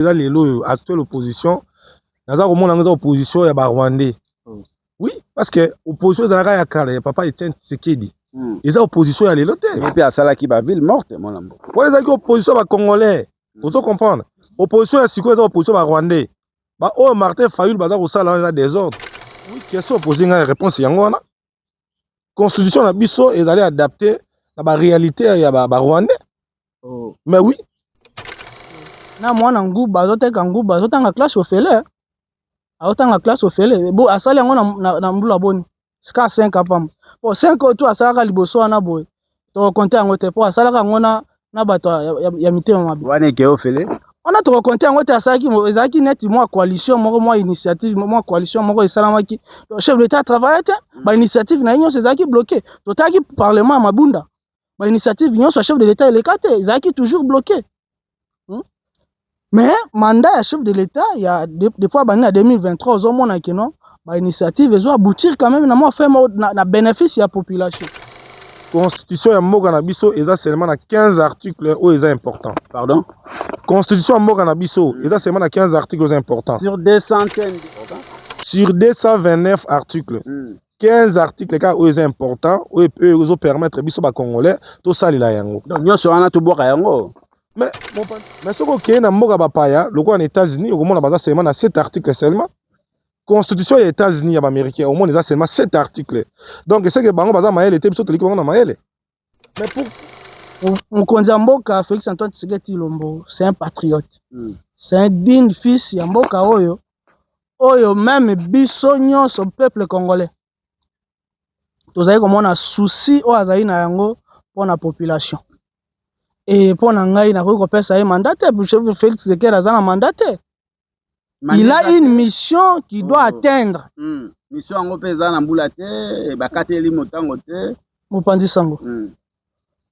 Actuelle opposition, naza komona ngo opposition ya ba Rwandais. Oui, parce que opposition ezalaka ya kala ya papa Etienne Tshisekedi. Eza opposition ya lelo te. Et puis asala ki ba ville morte mon ambo. Pour les opposition ba Congolais, vous comprendre. Opposition ya siko eza opposition ba Rwandais. Ba o Martin Fayulu baza kosala eza désordre. Oui, question opposée nga réponse yango wana. Constitution na biso ezali adapté na ba réalité ya ba Rwandais. Mais oui. Na mwana nguba azoteka nguba azotanga classe ofele. Azotanga classe ofele. Bo asali yango na mbula boni. Ska 5 apamba. Po 5 to asalaka liboso wana boy. To compter yango te po asalaka ngona na bato ya mitema mabi. Wana ke ofele. On a to compter yango te asalaki ezaki net moi coalition moko moi initiative moi coalition moko esalamaki. Le chef de l'État travaille te ba initiative na nyonso ezaki bloqué. To taki parlement mabunda. Ba initiative nyonso chef de l'État elekate ezaki toujours bloqué. Mais mandat ya chef de l'État il y a depuis bani na 2023 ozomona ke non ba initiative ezo aboutir quand même na moi fait na bénéfice ya population. Constitution ya mboka na biso eza seulement na 15 articles où eza important. Pardon? Constitution ya mboka na biso eza seulement na 15 articles importants. Sur des centaines. Sur 229 articles. 15 articles car où eza important où ezo permettre biso ba Congolais to salila yango. Donc nyonso wana to boka yango. Mais ce que na mboka bapaya loko en États-Unis au monde baza seulement na 7 articles seulement. Constitution des États-Unis ya américain au monde eza seulement 7 articles. Donc c'est que bango baza maele te biso toliki bango na maele. Mais pour Mokonzi mboka Félix Antoine Tshisekedi Tshilombo, c'est un patriote. C'est un digne fils ya mboka oyo. Oyo même biso nyonso peuple congolais. Tozali komona souci o azali na yango pour la population. Et pour ngai na ko pesa ye mandat pour chef Félix Tshisekedi azana mandat. Il a une mission qui doit atteindre. Mission yango pesa na mbula te bakateli motango te mopanzi sango.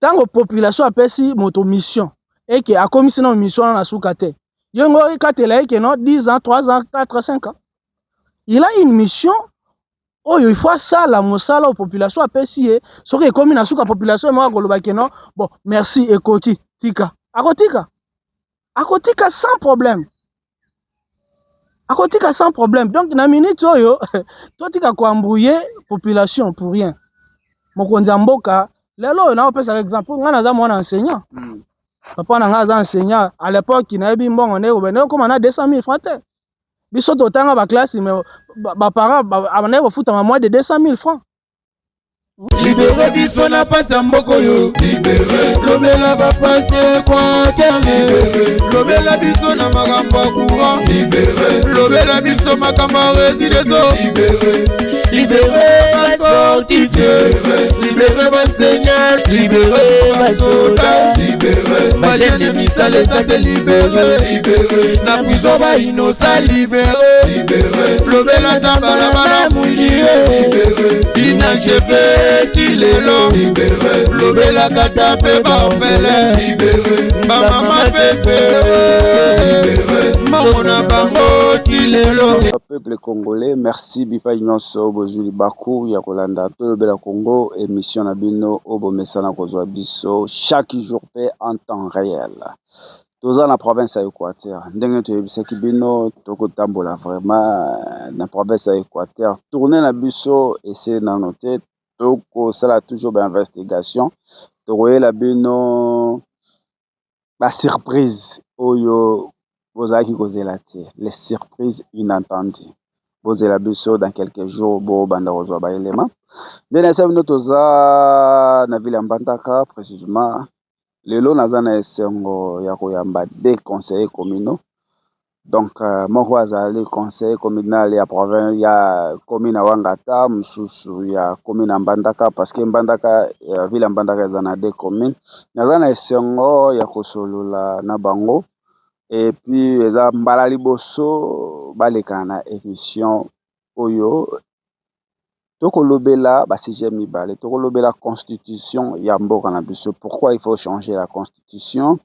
Tango population apesi moto mission et que a commis na mission na suka te. Yongo ikatela ke non 10 ans, 3 ans, 4 5 ans. Il a une mission. Oh, il faut ça la mosala aux populations apesi e soki ekomi na suka population mo akoloba ke non bon merci ekoti tika akotika sans problème donc na minute oyo to tika ko embrouiller population pour rien mokonzi mboka lelo na opesa exemple nga naza mwana enseignant papa na nga za enseignant à l'époque na yebi mbongo ne ko na 200 000 francs te biso totanga ba classe mais ba parents abana ko futa moins de 200 000 francs. Libéré biso na pasa mboko yo libéré lobela ba passer quoi libéré lobela biso na makambo courant libéré lobela biso makambo résidence libéré libéré ba sportif libéré ba seigneur libéré ba soldat libéré ba jeune misale sate libéré na prison ba innocent libéré lobela tambala bala munjie libéré inachevé tilelo libéré lobela kata pe ba ofele libéré ba mama pepe libéré mona bango tilelo. Peuple congolais, merci bipa nyonso bozuli baku ya kolanda to lobela Congo émission na bino obo mesana kozwa biso chaque jour pe en temps réel. Toza na province ya Équateur ndenge toyebisaki bino tokotambola vraiment na province ya Équateur tourner na biso essayer na noter toko sala toujours ba investigation tokoyela bino ba surprise oyo bozaki kozela te les surprises inattendues bozela biso dans quelques jours bo banda kozwa ba éléments ndena sa bino toza na ville ya Mbandaka précisément lelo naza na esengo ya koyamba des conseillers communaux donc moko azali conseiller communal ya province ya commune ya Wangata mususu ya commune ya Mbandaka parce que Mbandaka ville ya Mbandaka eza na des communes naza na esengo ya kosolola na bango et puis eza mbala liboso baleka na émission oyo tokolobela ba sujet mibale tokolobela constitution ya mboka na biso pourquoi il faut changer la constitution.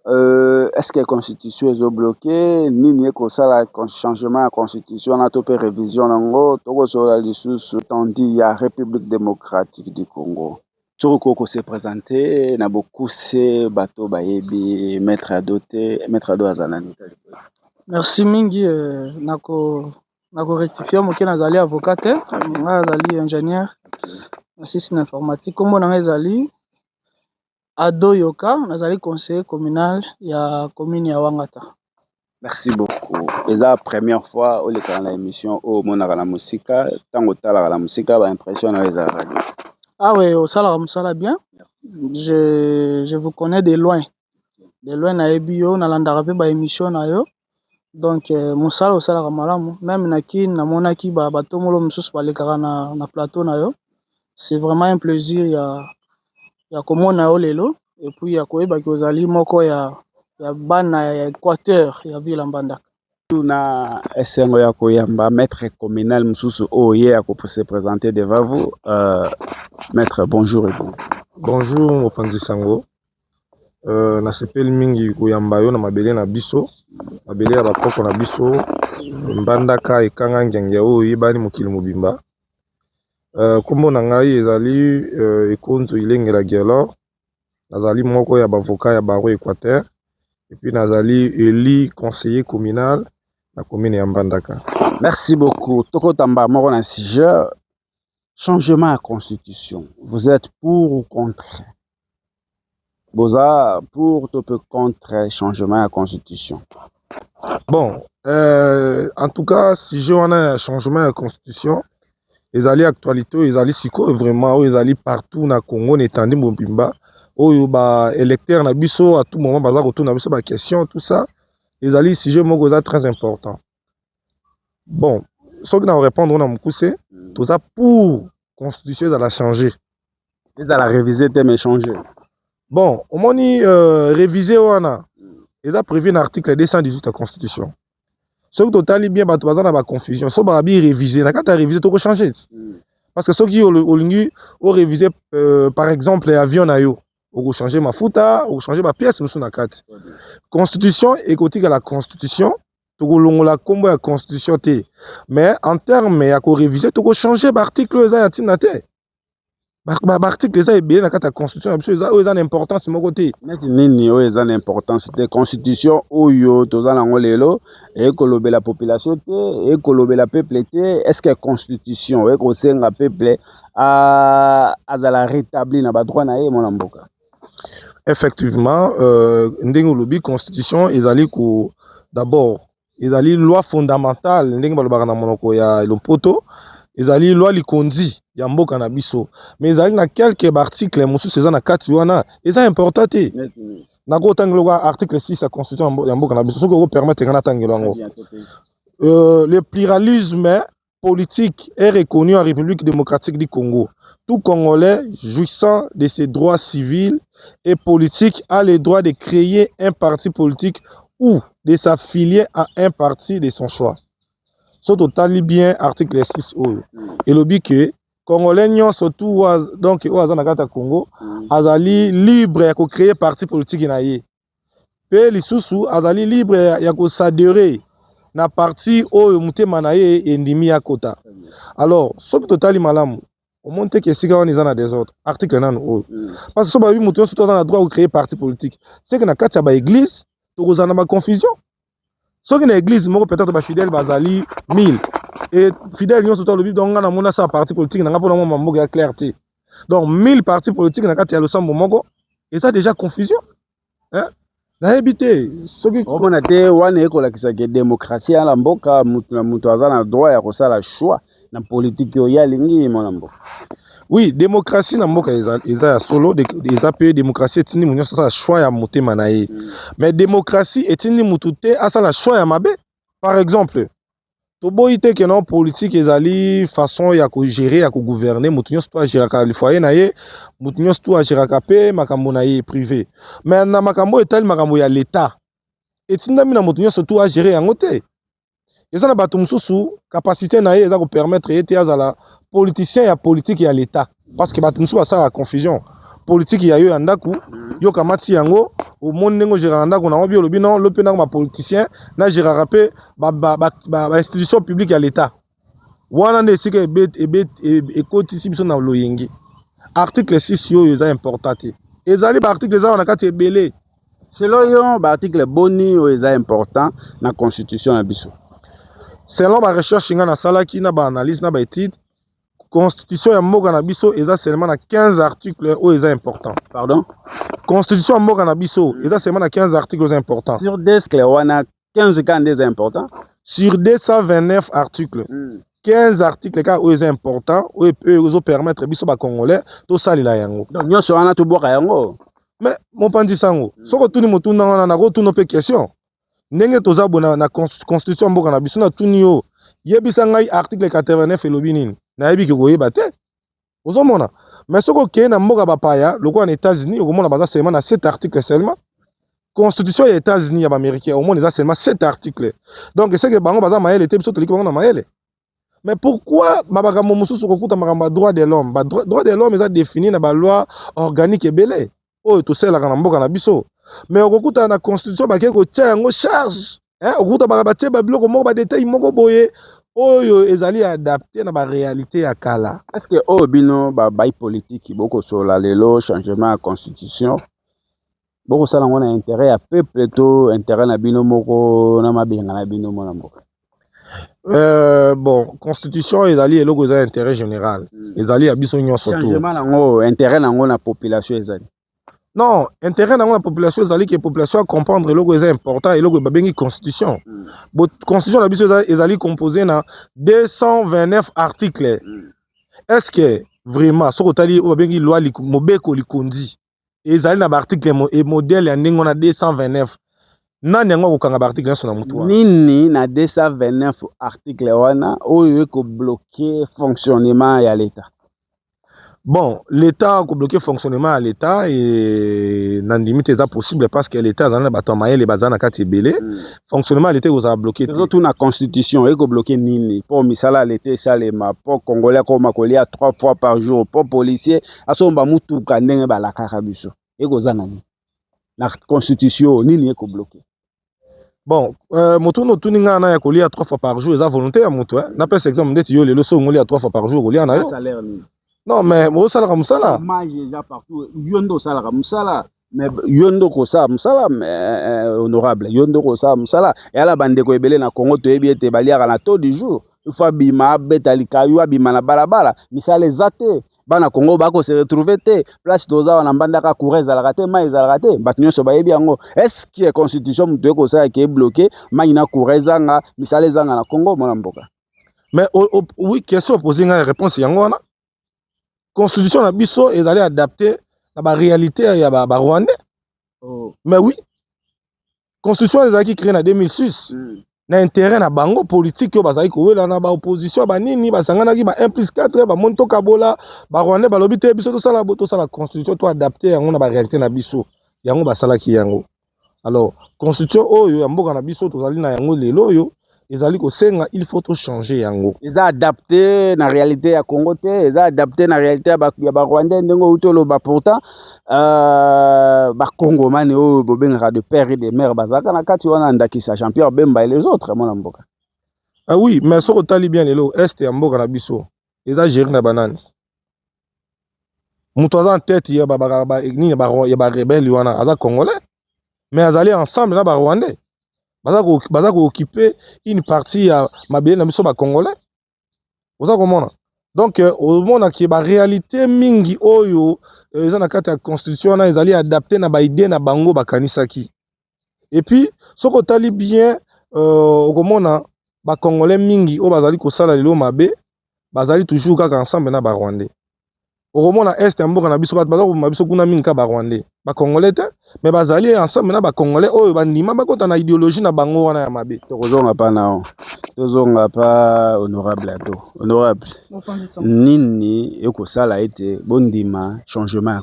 Est-ce que la constitution est bloquée? Nini ko sala changement la constitution na to pe révision nango toko so la lisusu tandi ya République démocratique du Congo. Tsoroko se présenter na beaucoup c'est bateau bayebi maître ado azanani. Merci mingi nako rectifier moke nazali avocat te nga azali ingénieur na système informatique kombo na nga ezali Ado Yoka nazali conseiller communal ya commune ya Wangata. Merci beaucoup. Et la première fois au la émission au monaka la musique tango tala la musique ba impression na les radio. Ah ouais, au sala bien. Je vous connais de loin. De loin na ebio na landara pe ba émission na yo. Donc mosala au sala malamu même na ki na monaki ba batomolo mususu balekaka na plateau na yo. C'est vraiment un plaisir ya komona yo lelo et puis ya koyeba ki ozali moko ya bana ya Équateur ya ville Mbandaka. Tuna esengo ya koyamba maître communal mususu oye ya ko se présenter devant vous. Maître, bonjour et bon. Bonjour mopanzi sango. Na sepeli mingi koyamba yo na mabele na biso. Mabele ya bakoko na biso. Mbandaka ekanga ngenge oyo yebani mokili mobimba. Kombo na ngai ezali ekonzo ilengela Gelor. Nazali moko ya bavoka ya baro Équateur. Et puis nazali élu conseiller communal na commune ya Mbandaka. Merci beaucoup. Toko tamba moko na sujet changement à constitution. Vous êtes pour ou contre? Boza pour ou contre changement à constitution? Bon, en tout cas, si je on a un changement à constitution, les alliés actualité, les alliés siko vraiment, les alliés partout na Congo n'étendent Mbimba. Oyo ba électeur na biso à tout moment baza retourner na biso ba question tout ça les alliés sujet moko za très important. Bon, ce que na répondre on a mukuse tout ça pour constitution ça la changer. Ils la réviser mais changer. Bon, au moni réviser wana. Ils a prévu un article 218 de la constitution. Ce que total bien bato baza na ba confusion, so ba bi réviser na quand réviser to ko changer. Parce que ceux qui au réviser par exemple avion na yo ou changer ma futa ou changer ma pièce nous na carte constitution écoute que la constitution to longola kombo ya constitution te mais en terme ya ko réviser to ko changer ba article za ya tinate ba article za bien na carte constitution absolument za importance mon côté nini o za importance te constitution oyo to za nango lelo e kolobe la population te e kolobe la peuple te est-ce que constitution e ko senga peuple a la rétablir na ba droit na ye mon mboka. Effectivement, ndenge lobi constitution ezali ko d'abord ezali loi fondamentale ndenge balobaka na monoko ya lopoto ezali loi likondi ya mboka na biso mais ezali na quelques articles mosusu eza na kati wana eza important te na ko tangelo article 6 ya constitution ya mboka na biso soko ko permettre ngana tangelo yango le pluralisme politique est reconnu en République démocratique du Congo. Tout Congolais jouissant de ses droits civils et politiques a le droit de créer un parti politique ou de s'affilier à un parti de son choix. Ce total bien article 6 et le but que Congolais surtout donc au Azanakata Congo azali libre ya ko créer parti politique na ye. Pe lisusu azali libre ya ko s'adhérer na parti oyo mutema na ye endimi ya kota. Alors ce total malamu au monte que si on est dans des autres article nan o parce que so ba bi mutu surtout dans le droit de créer parti politique c'est que na kati ya ba église to kozana ba confusion so que na église moko peut-être ba fidèle bazali 1000 et fidèle nyo surtout le bi donc na mona sa parti politique na ngapona mo mboka ya clarté donc 1000 partis politiques na kati ya losambo moko et ça déjà confusion hein na habité so que on a te wana ekola kisaka démocratie ya mboka mutu azana droit ya kosala choix na politique ya lingi mon mboka. Oui, démocratie na mboka eza solo eza pe démocratie etindi munyo ça choix ya motema na ye. Mais démocratie etindi mutu te asala choix ya mabe. Par exemple, to boyite que non politique ezali façon ya ko gérer ya ko gouverner mutu nyonso to gérer ka le foyer na ye, mutu nyonso to gérer ka pe makambo na ye privé. Mais na makambo etali makambo ya l'état. Etindami na mutu nyonso to gérer yango te. Eza na bato mususu capacité na ye eza ko permettre ete azala politicien ya politique ya l'état parce que bato mususu basala la confusion politique ya yo ya ndaku yo kamati yango au monde ndenge gérera ndaku na obi olobi non lope ndako ba politicien na gérera pe ba institution publique ya l'état wana nde sika ekoti si biso na loyengi article 6 oyo eza important te ezali baarticle eza wana kati ebele selon yo baarticle boni oyo eza important na constitution na biso selon barecherche nga nasalaki na baanalyse na baétude constitution ya mboka na biso eza seulement na 15 articles oyo eza important pardon constitution ya mboka na biso eza seulement na 15 articles eza important sur desk wana 15 cas eza important sur 229 articles 15 articles kaka oyo eza important oyo ezopermettre biso bacongolais tosalela yango donc nyonso wana toboka yango mais mopandisa yango soki otuni motuna wana nakotuna mpe question ndenge toza bona na constitution mboka na biso natuni yo yebisa ngai article 89 elobi nini nayebi ke koyeba te ozomona mais soki okeye na mboka bapaya lokola na États-Unis okomona baza seulement na 7 articles seulement constitution ya États-Unis ya baaméricain omona eza seulement 7 articles donc eseke bango baza mayele te biso toliki bango na mayele mais pourquoi makambo mosusu kokuta makambo ya droit de l'homme droit de l'homme eza défini na baloi organique ebele oyo tosalelaka na mboka na biso mais okokuta na constitution bakei kotia yango charge okokuta batie babiloko moko badetail moko boye oyo ezali adapté na baréalité ya kala est-ce que oyo bino babai politique bokosola lelo changement ya constitution bokosala yango na intérêt ya peuple to intérêt na bino moko na mabenga na bino mona mboka bon constitution ezali eloko eza intérêt général ezali ya biso nyonso to changement nango intérêt nango na population ezali non intérêt nango na population ezali ke population comprendre eloko eza important eloko babengi constitution constitution na biso ezali composé na 229 articles est-ce que vraiment soki otali oyo babengi loi mobeko likondi ezali na baarticle modèle ya ndenge wana 229 nani yango akokanga baarticle nyonso na mutu wana nini na 229 article wana oyo ekobloke fonctionnement ya l'état bon l'état akobloke fonctionnement ya l'état e na ndimi te eza possible parce que l'état azali na bato ya mayele baza na kati ebele fonctionnement ya l'état ekozala bloke te surtout na constitution ekobloke nini mpo misala ya l'état esalema mpo congolais akoma kolia 3 fois par jour mpo policier asomba mutuka ndenge balakaka biso ekoza nani na constitution nini ekobloke bon moto no tuni nga na ya kolia 3 fois par jour eza volonté ya moto napesa exemple ndeti yo lelo so ngolia 3 fois par jour kolia na yo salaire nini non mais osalaka mosala image eza partout yo nde osalaka mosala mais yo nde okosala mosala honorable yo nde okosala mosala eyala bandeko ebele na Congo toyebi ete baliaka na taux du jour ifo abima abeta likayu abima na balabala misala eza te bana Congo bakose retrouve te place toza wana mbandaka courant ezalaka te mai ezalaka te bato nyonso bayebi yango est-ce que constitution moto ekosala ke ebloke mai na courant ezanga misala ezanga na Congo mona mboka mais oui question posé nga réponse yango wana constitution na biso ezali adapté na baréalité ya barwandais mais oui constitution ezalaki créé na 2006 na intérêt na bango politique oyo bazali kowela na baopposition banini basanganaki ba 1+4 bamoni tokabola barwandais balobi te biso tosala constitution to adapté yango na baréalité na biso yango basalaki yango alors constitution oyo ya mboka na biso tozali na yango lelo oyo ezali kosenga il faut to changer yango eza adapté na réalité ya Congo te eza adapté na réalité ya barwandais ndenge utoloba pourtant bakongomani oyo bobengaka de père et de mère bazalaka na kati wana ndakisa Jean-Pierre Bemba et les autres mona mboka ah oui mais soki otali bien lelo este ya mboka na biso eza géri na banani moto aza en tête ya barebele wana aza congolais mais azali ensemble na barwandais baza kooccuper une partie ya mabele na biso bacongolais oza komona donc omonaki baréalité mingi oyo eza na kati ya constitution wana ezali adapté na baide na bango bakanisaki et puis soki otali bien okomona bacongolais mingi oyo bazali kosala lelo mabe bazali toujours kaka ensemble na barwandais okomona este ya mboka na biso bato baza koboma biso kuna mingi ka barwandais bacongolais te mais bazali ensemble na bacongolais oyo bandima bakota na idéologie na bango wana ya mabe tokozonga pa nao tozonga pa honorable ato honorable nini ekosala ete bondima changement ya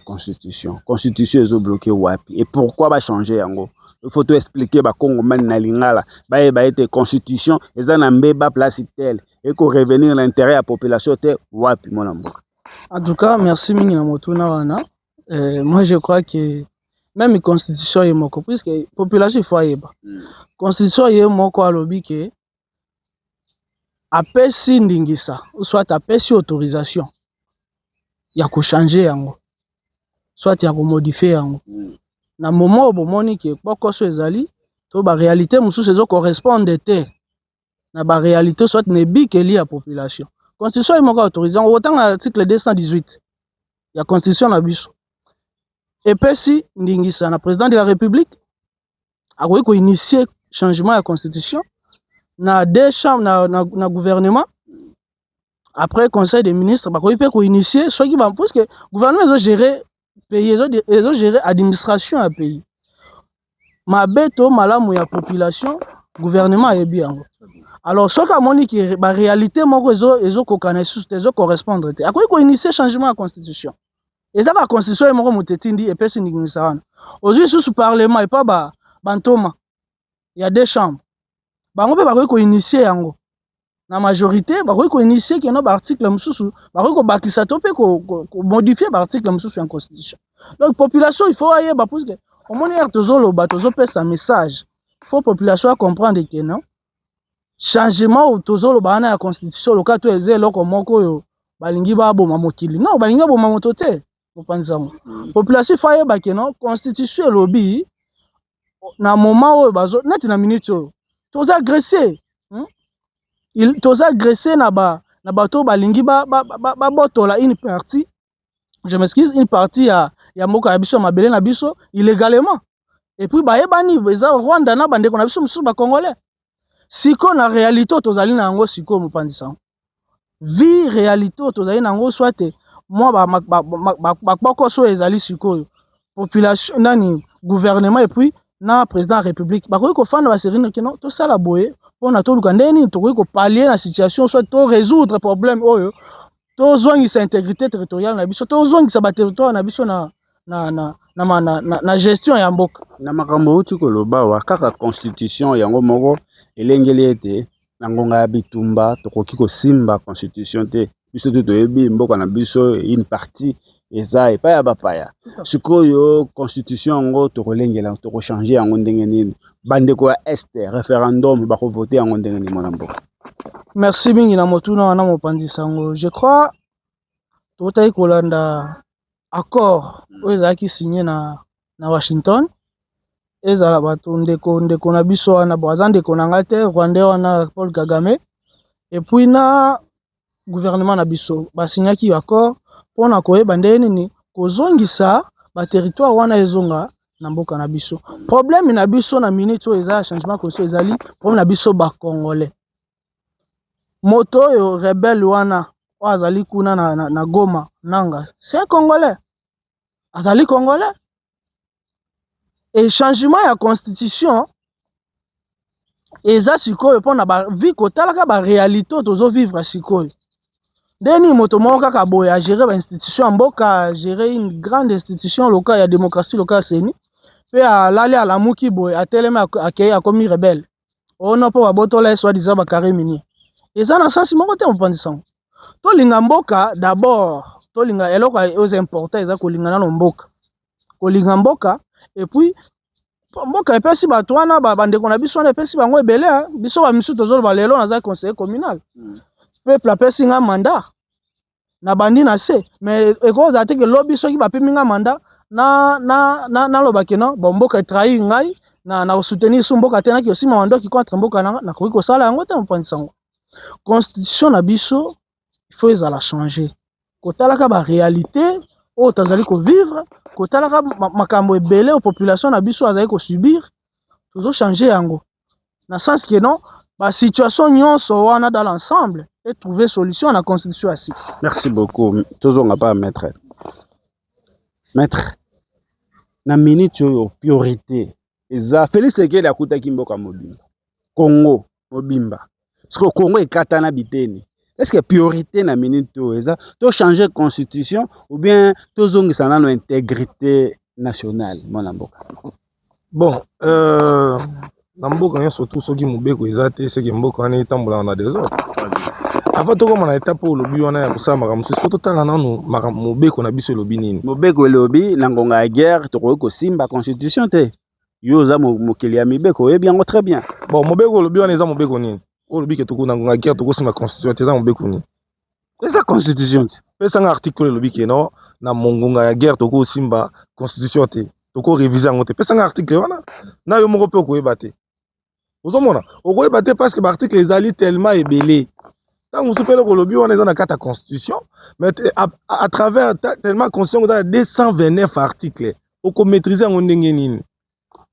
constitution ezobloke wapi et pourquoi bachanger yango il faut to expliquer bakongomani na lingala bayeba ete constitution eza na mbeba place telle eko revenir l'intérêt ya population te wapi mona mboka. En tout cas, merci mingi na motuna wana. Moi je crois que même constitution est moko puisque population il faut yeba. Constitution est moko alobi que apesi ndingisa ou soit apesi autorisation ya changer yango soit ya modifier yango na moment où bomoni ke bokoso ezali to ba réalité mususu ezo correspondre te na ba réalité soit ne bikeli ya population constitution imoko autorisant autant article 218 ya constitution na biso epesi ndingisa na président de la république akoki ko initier changement ya constitution na deux chambres na gouvernement après conseil des ministres bakoki pe ko initier soki ba parce que gouvernement ezo gérer pays ezo gérer administration ya pays mabeto malamu ya population gouvernement ayebi yango alors soki amoni ki ba réalité moko ezo kokana sous ezo correspondre te akoki ko initier changement ya constitution eza ba constitution moko motetindi epesi ndingisa wana ozwi sous parlement et pas bantoma il y a deux chambres bango pe bakoki ko initier yango na majorité bakoki ko initier keno ba article mususu bakoki ko bakisa to pe ko modifier ba article mususu en constitution donc population il faut ayeba parce que au moins hier tozoloba tozopesa message faut population à comprendre que non changement ou tozoloba na ya constitution loka to eze loko moko yo balingi baboma mokili non balingi baboma moto te bopanzango population faut ayeba que non constitution lobby na moment oyo bazo neti na minute oyo toza agressé toza agressé na bato balingi botola une partie je m'excuse une partie ya mboka ya biso mabele na biso illégalement et puis bayebani eza Rwanda na bandeko na biso mususu ba congolais siko na réalité tozali na yango siko mopanzisa vie réalité tozali na yango soit moi bakoso ezali sikoyo population nani gouvernement et puis na président de la république bakoki kofanda baserine kino tosala boye mpona toluka ndeni tokoki kopallier na situation soit to résoudre problème oyo tozongisa intégrité territoriale na biso tozongisa baterritoire na biso na gestion ya mboka na makambo uti koloba wa kaka constitution yango moko elengeli ete na ngonga ya bitumba tokoki kosimba constitution te biso te toyebi mboka na biso une partie eza epai ya bapaya sikoyo constitution yango tokolengela tokochange yango ndenge nini bandeko ya este référendum bakovote yango ndenge nini mona mboka merci mingi na motuna wana mopanzisa yango je crois totaki kolanda accord oyo ezalaki signé na Washington ezala bato ndeko na biso wana baza ndeko na ngai te rwandais wana Paul Kagame et puis na gouvernement na biso basignaki accord mpona koyeba ndenge nini kozongisa baterritoire wana ezonga na mboka na biso problème na biso na minute oyo eza changement constitution ezali problème na biso bacongolais moto oyo rebelle wana oyo azali kuna na Goma nanga c'est congolais azali congolais et changement ya constitution eza sikoyo mpona bavi kotalaka baréalité oyo tozovivre sikoyo ndeni moto moko kaka boye agérer bainstitution ya mboka agérer une grande institution locale ya démocratie locale seni mpe alali alamuki boye atelemi akei akomi rebelle ono mpo babotola ye soi-disant bacarré minier eza na sansi moko te mopanzisango tolinga mboka d'abord tolinga eloko oyo important eza kolinga nano mboka kolinga mboka et puis mboka epesi bato wana bandeko na biso wana epesi bango ebele biso bamisu tozoloba lelo naza conseiller communal peuple apesi nga mandat na bandi na se mais ekozala te ke lobi soki bapemi nga mandat naloba ke non mboka etrahir ngai na kosoutenir su mboka te naki osima mandoki contre mboka nanga nakoki kosala yango te mopanzisango constitution na biso il faut ezala changer kotalaka baréalité oyo tozali kovivre kotalaka makambo ebele o population na biso azali kosubir tozochange yango na sens ke non basituation nyonso wana dans l'ensemble et trouver solution na constitution ya sika. Merci beaucoup tozonga pa maître na minute oyo priorité eza Félix Tshisekedi akutaki mboka mobimba Congo mobimba siko Congo ekatana biteni. Est-ce que priorité na minute oyo eza to changer constitution ou bien tozongisa nano intégrité nationale mona mboka bon na mboka nyonso tu soki mobeko eza te soki mboka wana etambolaka na désordre avant tokoma na étape oyo lobi wana ya kosala makambo mosusu fo totala nano mobeko na biso elobi nini mobeko elobi na ngonga ya guerre tokoki kosimba constitution te yo oza mokili ya mibeko oyebi yango très bien bon mobeko elobi wana eza mobeko nini oyo lobi ke na ngonga ya guerre tokosimba constitution te eza mobeko nini eza constitution te pesa nga article lobi keno na mongonga ya guerre toko simba constitution te toko réviser yango te pesa nga article wana na yo moko pe koyeba te ozomona okoyeba te parce que ba article ezali tellement ebele tant mosusu pele kolobi wana eza na kata constitution mais à travers tellement constitution eza 229 articles okomaîtriser yango ndenge nini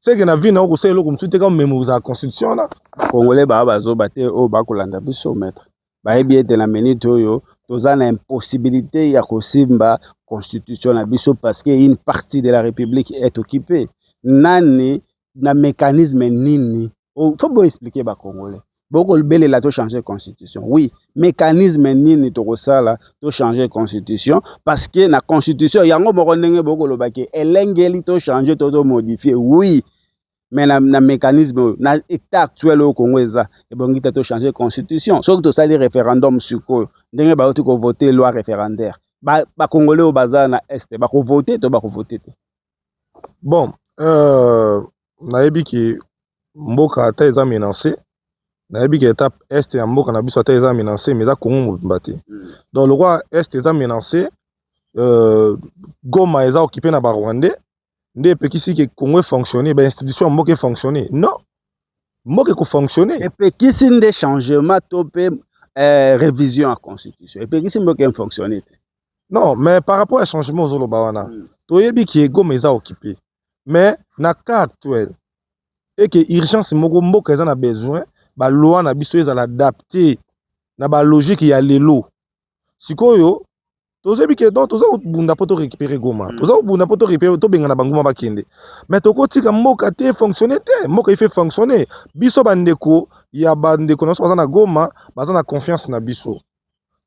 c'est que na vie na okosala eloko mosusu te ka mémoriser la constitution na congolais baa bazoba te oyo bakolanda biso maître bayebi ete na minute oyo toza na impossibilité ya kosimba constitution na biso parce que une partie de la république est occupée nani na mécanisme nini faut bo expliquer ba congolais bokobelela to changer constitution oui mécanisme nini tokosala to changer constitution parce que na constitution yango moko ndenge bokolobaki elengeli to changer to modifier oui mais na mécanisme na état actuel au Congo eza ebongi to changer constitution soki to sali référendum suko ndenge ba oti ko voter loi référendaire ba congolais au bazar na est ba ko voter to ba ko voter te bon nayebi ki mboka ata eza menacé nayebi ki étape est ya mboka na biso ata eza menacé mais eza Congo mobimba te donc le roi est eza menacé Goma eza occupé na ba Rwandais nde epekisi ke Congo fonctionner ba institution mboka fonctionner non mboka ko fonctionner epekisi nde changement to pe révision à constitution epekisi mboka fonctionner non mais par rapport à changement aux oloba wana toyebi ki Goma eza occupé mais na cas actuel et que urgence moko mboka eza na besoin ba loi na biso eza adapté na ba logique ya lelo sikoyo tozebi ke donc toza bunda poto récupérer Goma toza bunda poto récupérer to benga na banguma bakende mais tokotika mboka te fonctionner te mboka fait fonctionner biso bandeko ya bandeko na baza na Goma baza na confiance na biso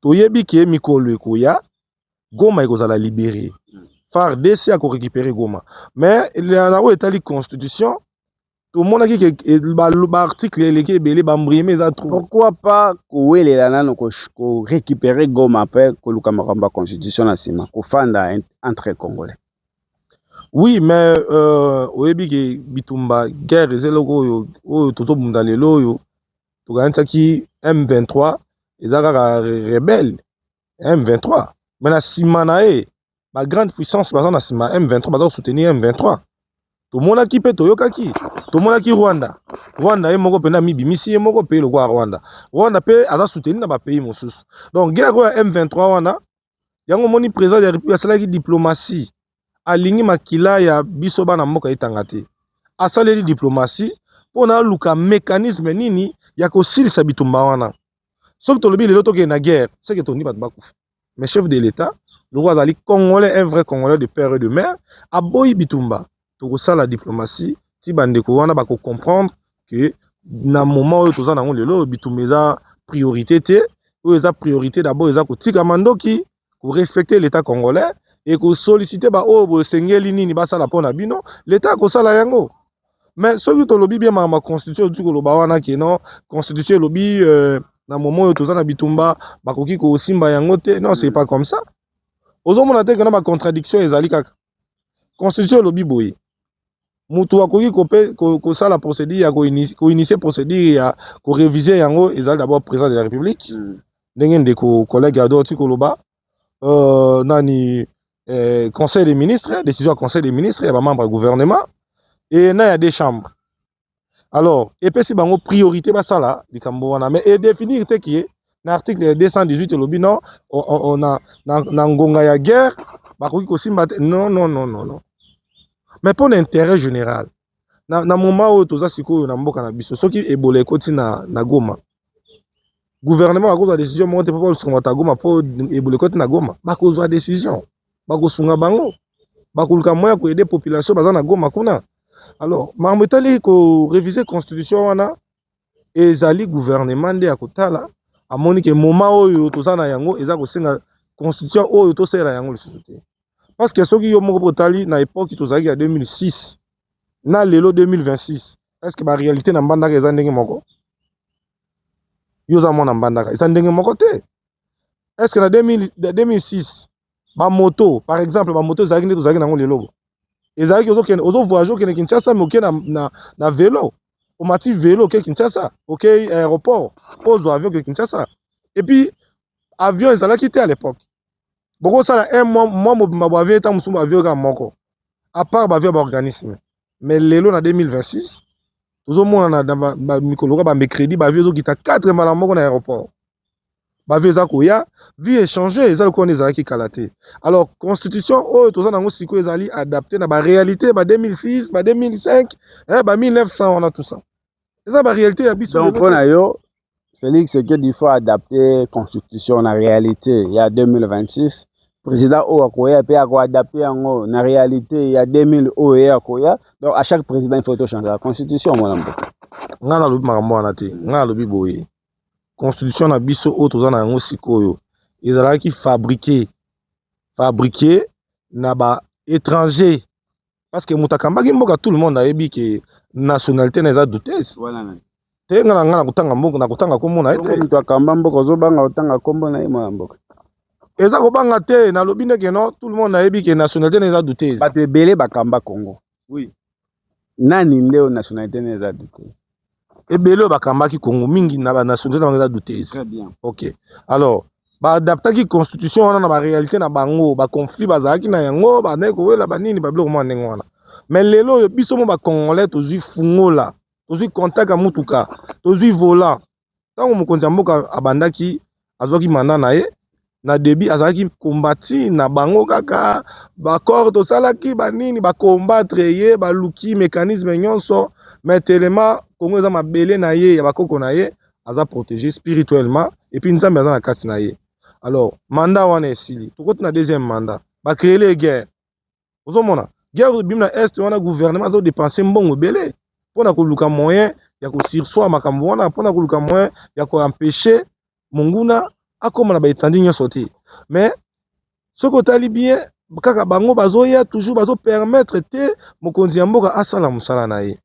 toyebi ke mikolo ekoya Goma ekozala libéré FARDC a récupérer Goma mais la etali constitution tout le monde a dit que l'article est belé bambrié trop. Pourquoi pas kouelela nano ko récupérer Goma après ko luka makamba constitution na sima ko fanda entre congolais. Oui mais oyebi ke bitumba guerre ezelo oyo tozo bunda lelo yo to ganza ki M23 ezaka rebelle M23 mais na sima na ba grande puissance baza na sima M23 baza soutenir M23 tout le monde a qui peut toyokaki tout le monde qui Rwanda est moko pena mibimisi est moko pays le Rwanda pe aza soutenir na ba pays mosusu donc guerre M23 wana yango moni président de la République asala ki diplomatie alingi makila ya biso bana mboka etanga te asala diplomatie pona luka mécanisme nini ya ko silisa bitumba wana soki tolobi lelo toke na guerre c'est que toni bat bakufa mais chef de l'état le roi azali congolais un vrai congolais de père et de mère aboyi bitumba tokosala la diplomatie ti bandeko wana bako comprendre que na moment oyo toza nango lelo bitumba eza priorité te oyo eza priorité d'abord eza kotika mandoki ko respecter l'état congolais et ko solliciter ba oyo bosengeli nini basala pona bino l'état kosala yango mais soki tolobi bien ma constitution tu koloba wana ke non constitution lobi na moment oyo toza na bitumba bakoki ko simba yango te non c'est pas comme ça ozomona te que na ba contradiction ezali kaka constitution lobi boye mutu akoki ko sala procédure ya ko initier procédure ya ko réviser yango ezali d'abord président de la République ndenge ndeko collègue ado ti koloba nani conseil des ministres décision à conseil des ministres et ba membre du gouvernement et na ya des chambres alors epesi bango priorité basala likambo wana mais et définir te qui na article 218 lobi non on a na ngonga ya guerre bakoki ko simba non mais pour l'intérêt général na moment où toza sikoyo na mboka na biso soki ebola ekoti na Goma gouvernement akozwa décision moko te po lusunga Goma po ebola ekoti na Goma bakozwa décision bakosunga bango bakoluka moya ko aider population baza na Goma kuna alors makambo etali ko réviser constitution wana ezali gouvernement nde ya kotala amoni ke moment oyo toza na yango eza kosenga constitution oyo tosala yango lisusu te parce que soki yo moko potali na époque tozaki ya 2006 na lelo 2026 est-ce que ba réalité na mbandaka eza ndenge moko yo za mona mbandaka eza ndenge moko te est-ce que na 2006 ba moto par exemple ba moto ezaki nde tozaki nango lelo ezaki ozo voyager ke Kinshasa mais na vélo o mati vélo ke Kinshasa OK aéroport pose avion ke Kinshasa et puis avion ezalaki te à l'époque Beaucoup ça un mois mobimba bavie tant musumu bavie ka moko. À part bavie ba organisme. Mais lelo na 2026, tout le monde na mikolo ba mercredi bavie zo kita 4 mala moko na aéroport. Bavie za koya, vie échanger, ezali ko ezali ki kalaté. Alors constitution o to za nango siko ezali adapté na ba réalité ba 2006, ba 2005, ba 1900 on a tout ça. C'est ça la réalité. Donc, pour nous, Félix, c'est qu'il faut adapter la constitution à la réalité. Il y a 2026. Le président Oakoya peut adapter la réalité. Il y a 2000 Oakoya. Donc, à chaque président, il faut changer la constitution. La constitution na biso o toza na yango sikoyo. Ezala ki fabriquer na ba étranger. Parce que mutakambaki mboka tout le monde a ebi que nationalité na eza douteuse. Voilà. Te ngana ngana kutanga mboka na kutanga kombo na ete. Mutu akamba mboka ozobanga otanga kombo na ye mboka. Eza kobanga te na lobi ndeke non tout le monde a ebi que nationalité na eza douteuse. Bato ebele bakamba Congo. Oui. Nani ndeo nationalité na eza douteuse. Ebele bakambaki Congo mingi na ba nationalité na eza douteuse. Très bien. OK. Alors ba adaptaki constitution wana na ba réalité na bango ba conflit bazaki na yango ba ndeko wela ba nini ba biloko mwa ndenge wana. Mais lelo yo biso mo ba congolais tozui fungola tozui contact ya mutuka tozui volant tango mokonzi ya mboka abandaki azwaki mandat na ye na début azalaki kombati na bango kaka bakor tosalaki banini bakombattre ye baluki mécanisme nyonso mais tellement Congo eza mabele na ye ya bakoko na ye aza protégé spirituellement et puis nzambe aza na kati na ye. Alors mandat wana esili tokoti na deuxième mandat bakréer les guerres ozomona guerre bimna est wana gouvernement zo dépenser mbongo belé pona koluka moyen ya ko sursoir makambo wana pona koluka moyen ya ko empêcher monguna akoma na ba étendue nyonso te. Mais ce que tali bien kaka bango bazoya toujours bazo permettre te mokonzi ya mboka asala musala na ye.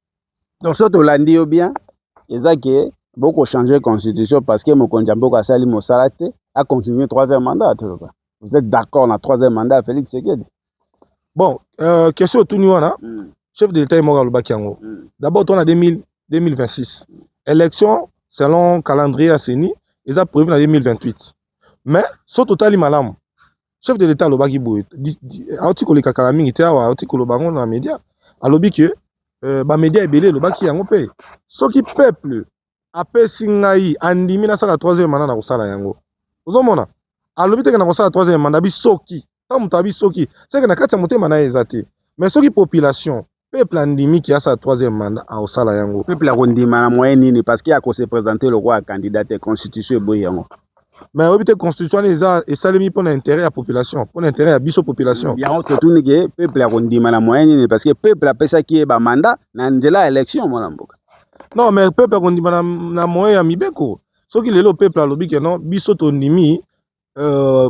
Donc ça to landi yo bien ezake beaucoup changer constitution parce que mokonzi ya mboka asali musala te a continuer troisième mandat. Vous êtes d'accord na troisième mandat Félix Tshisekedi? Bon, question tout wana chef de l'État est mort à Lubakiango. D'abord, on a 2026. Élection, selon calendrier ACENI, ils ont prévu en 2028. Mais, ce total, malam. Chef de l'État, Lobaki Bouet, article Kakalami, il était à article Baron dans les médias. À l'objet que, les médias est belé, Lobaki Yango paye. Ce qui peuple, après Singaï, Andimi, na la troisième mandat, na Osala Yango. Vous avez à l'objet que na la troisième mandat, Bisoki. C'est que na kati monté mana ezate. Mais ce qui population, peuple andimi qui a sa troisième mandat à Osala Yango. Peuple andima na moyen nini parce qu'il a qu'on se présenter le roi candidat et constitution boyango. Mais obité constitution et salemi pour l'intérêt à la population, pour l'intérêt à biso population. Bien autre tout que peuple andima na moyen nini parce que peuple a pesa qui est ba mandat na ndela élection mon mboka. Non mais peuple andima na moyen mibeko. Ce qui le peuple a lobi que non biso tondimi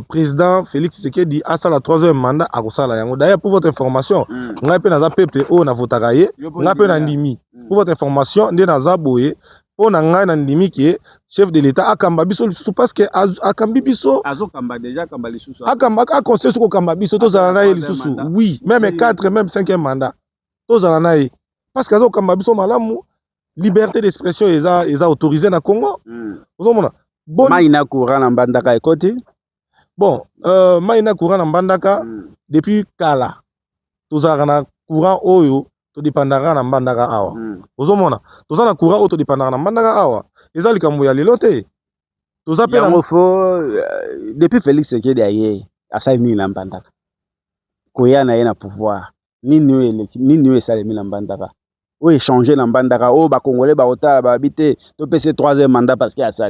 président Félix Tshisekedi a la troisième mandat à Kosala Yango. D'ailleurs, pour votre information, on a appelé dans peuple au na votagaye, on a appelé dans Ndimi. Pour votre information, on a zaboye, on a un Ndimi qui est chef de l'État à Kambabiso, parce que à Kambibiso, à Kamba déjà Kambalisu. À Kamba, à construire sur Kambabiso, tous à la oui, même 4, même 5e mandat. Tous à la parce qu'à Kambabiso, malamu, liberté d'expression est autorisée dans Congo. Vous avez bon, Maïna Courant en Bandaka et côté. Bon, Maïna Courant en Bandaka, depuis Kala, tous à courant oyo, tout dépendra en Bandaka awa. Vous avez tous à courant auto dépendra en Bandaka awa. Ils ont le Kamouya lilote. Tous à depuis Félix Tshisekedi aye, à ça mis en Bandaka. Koya na yena pouvoir. Ni nué ça les mis en Bandaka. Ou échanger en Bandaka. Oh, ba Congolais, ba Ota, ba habiter. Tu peux ce troisième mandat parce qu'il y a ça.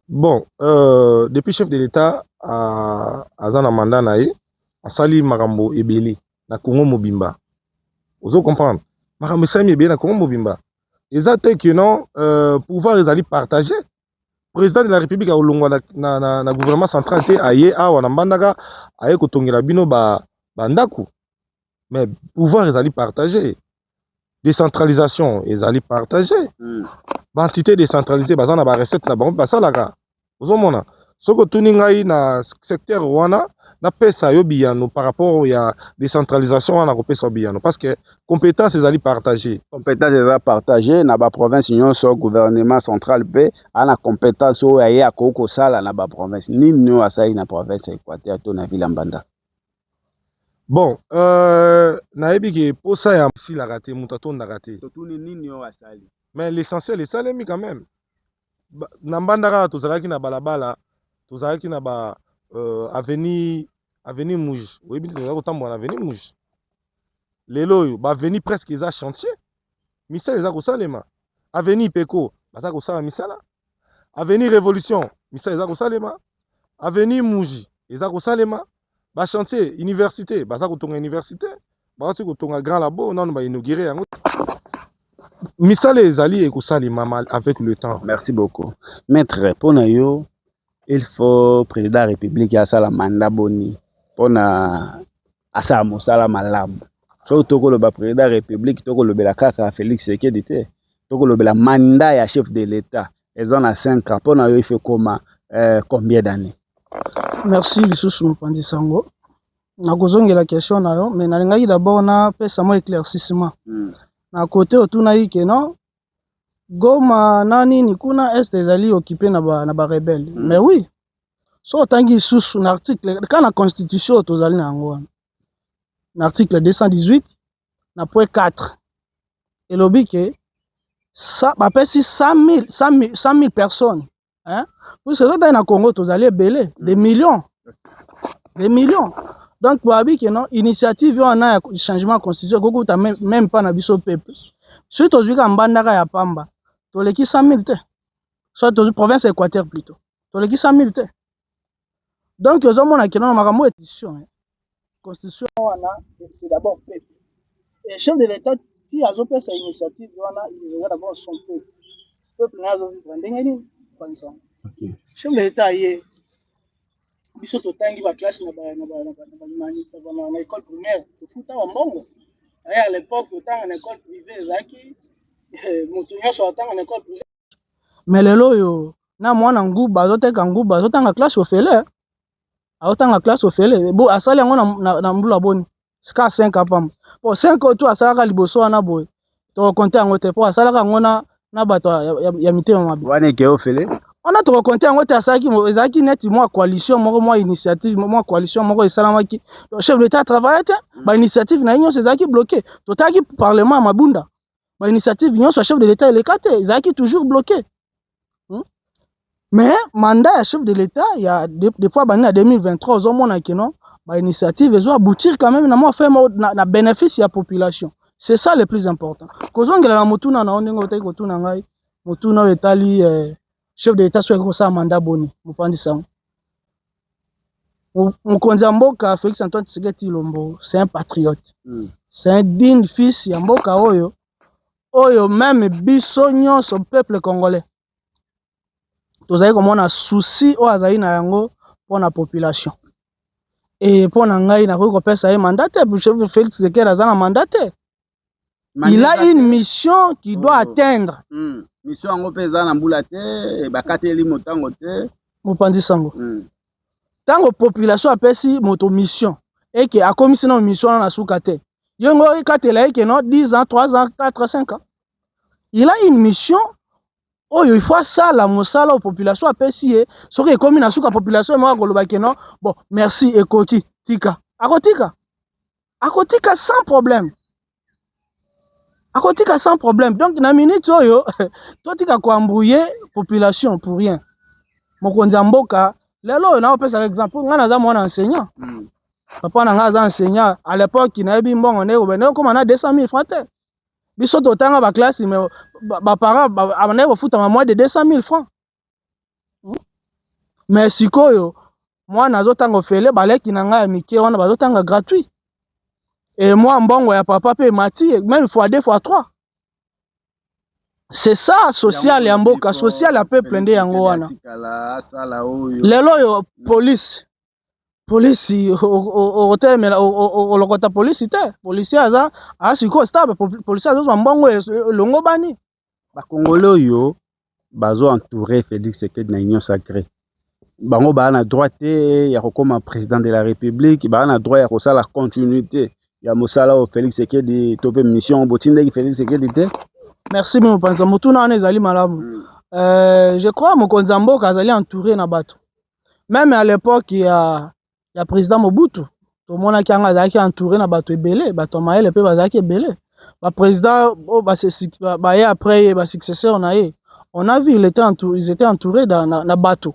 Bon, depuis chef de l'État à Zana Mandanae, à Sali Marambo Ebeli, na Congo Mobimba. Vous allez comprendre. Marambo Sali Ebeli na Congo Mobimba. Ils ont que non, pouvoir les aller partager. Président de la République a olongwa na gouvernement central te aye awa na Mbandaka aye kotongela bino bandaku. Mais pouvoir les aller partager. Décentralisation, ils allaient partager. L'entité décentralisée, basée sur la recette, na bango basalaka. Ozomona. Soko tuningai na secteur wana, na pesa yo biyano par rapport ya décentralisation wana kopesa biyano parce que compétence ezali partagée. Compétence ezali partagée na ba province nyonso gouvernement central pe ana compétence oyo aye akoko sala na ba province nini oyo asali na province Équateur to na ville ya Mbanda. Bon, nayebi ke posa ya silaka te moto atondaka te. Totuni nini oyo asali. Mais l'essentiel esalemi quand même. Na Mbanda kaka tozalaki na balabala, tozalaki na ba avenue Mouge. Oyebi tozalaki kotambola na avenue Mouge. Lelo oyo ba avenue presque eza chantier. Misala eza kosalema. Avenue Peko baza kosala misala. Avenue Révolution misala eza kosalema. Avenue Mouge eza kosalema. Ba chantier université baza kotonga université. Ba kotonga grand labo nanu ba inaugurer yango. Misala ezali ekosalema mal avec le temps. Merci beaucoup. Maître, pour yo, il faut président de la République à la mandat boni pour na asa mosala malamu. So toko le président de la République toko le kaka Félix Tshisekedi te. Toko le mandat ya chef de l'État. Ils ont 5 ans. Pour yo il faut combien d'années? Merci lisusu Mopanzi Sango. Na kozongela question na yo, mais nalingaki d'abord na pesa mo éclaircissement. Na côté otuna yike non Goma nani ni kuna est ezali occupé na ba rebelle. Mais oui. So tangi sous un article quand la constitution tozali na ngo. L'article 218 na point 4. Et lobi que ça ba pesi 100 000 personnes, hein? Parce que dans na Congo tozali belé des millions. Des millions. Donc pour abi que non initiative on a changement constitution koko ta même pas na biso peuple. Suite aux juka mbandaka ya pamba. Toleki 100 000 te. Soit dans province Équateur plutôt. Toleki 100 000 te. Donc aux hommes on a kenon makambo édition. Constitution c'est d'abord peuple. Et chef de l'État si azope sa initiative il regarde d'abord son peuple. Peuple n'a pas vivre ndengeni pensa. OK. Chef de l'État yé biso totangi ba classe na école primaire to futa wa mbongo. À l'époque totanga na école privée zaki moto nyonso atanga na école privée. Mais lelo yo na mwana nguba azoteka nguba azotanga classe ofele. Azotanga classe ofele. Bo asali yango na mbula boni. Ska 5 apam. Po 5 to asalaka liboso wana boy. To compter yango te po asalaka yango na bato ya mitema mabi. Wana ke ofele. On a to compter yango te asalaki ezaki neti moi coalition moko moi initiative moi coalition moko esalamaki. Le chef de l'État travaille te ba initiative na nyonso ezaki bloqué. Totaki parlement mabunda. Ba initiative nyonso chef de l'État elekate ezaki toujours bloqué. Mais mandat ya chef de l'État il y a depuis en 2023 aux hommes qui non ba initiative ezo aboutir quand même na moi faire na bénéfice ya population. C'est ça le plus important. Kozongela na mutuna na ondengo otaki kotuna ngai mutuna etali chef de l'État soit ça mandat boni Mopanzi Sango. Mokonzi ya mboka Félix Antoine Tshisekedi Tshilombo c'est un patriote. C'est un digne fils ya mboka oyo même biso nyonso peuple congolais. Tozali komona souci o azali na yango pour la population. Et pour na ngai na ko pesa ye mandat pour chef Félix Tshisekedi azana mandat. Il a une mission qui doit atteindre. Mission ngo pesa na mbula te bakateli motango te Mopanzi Sango. Tango population apesi moto mission et que akomisi na mission na suka te. Yongo ikatela ke no 10 ans, 3 ans, 4, 5 ans. Il a une mission. Oh, il faut ça la mosala aux populations apesi ce qui est comme na suka population moi koloba ke no bon merci ekoti tika. Akotika sans problème. Akotika sans problème. Donc na minute oyo totika ko embrouiller population pour rien. Mokonzi mboka lelo na opesa exemple ngana za mwana enseignant. Papa na nga za enseignant à l'époque na yebi mbongo ne ko comme na 200 000 francs te. Biso totanga ba classe mais ba parents abane ko futa moins de 200 000 francs. Mais sikoyo moi nazotanga ofele baleki na nga ya mike wana bazotanga gratuit. Et moi mbongo ya papa pe mati même fois 2 fois 3. C'est ça social ya mboka social ya peuple nde yango wana. Lelo yo police otemela olokota police te policier aza asiko stable policier azo mbongo longo bani ba congolais yo bazo entourer Félix Tshisekedi na union sacrée bango bana droit te ya kokoma président de la République bana droit ya kosala continuité ya mosala o Félix Tshisekedi to pe mission botindeki Félix Tshisekedi te. Merci mon panza mutuna wana ezali malamu. Je crois mokonzi ya mboka azali entouré na bato. Même à l'époque ya président Mobutu tomonaki anga azalaki entouré na bato ebele bato mayele pe bazalaki ebele. Ba président ba ye après ba successeur na ye. On a vu ils étaient entourés na bato.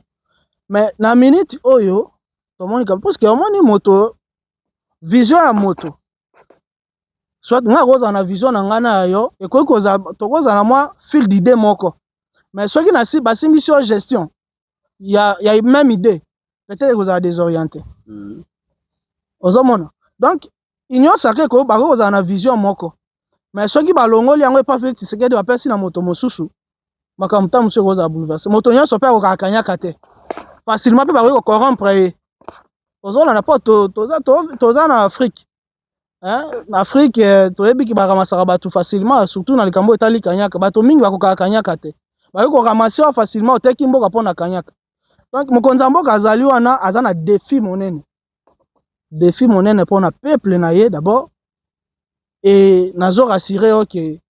Mais na minute oyo tomoni parce que omoni moto vision ya moto soit nga koza na vision na ngana yo ekoki tokoza na mwa fil d'idée moko mais soki na si basimbi sur gestion il y a même idée peut-être que vous avez désorienté ozomona donc union sacrée ko bakoza na vision moko mais soki balongoli yango pas Félix Tshisekedi bapesi na moto mosusu makambo ta monsieur koza bouleverser moto nyonso pe akokakanyaka te facilement pe bakoki corrompre ye ozolanda po toza na Afrique. Na Afrique toyebi ki baramasaka bato facilement surtout na likambo etali kanyaka bato mingi bakokaka kanyaka te bayoki koramase facilement oteki mboka mpona kanyaka donc mokonzi ya mboka azali wana aza na défi monene mpona peuple na ye d'abord et nazo rassurer oke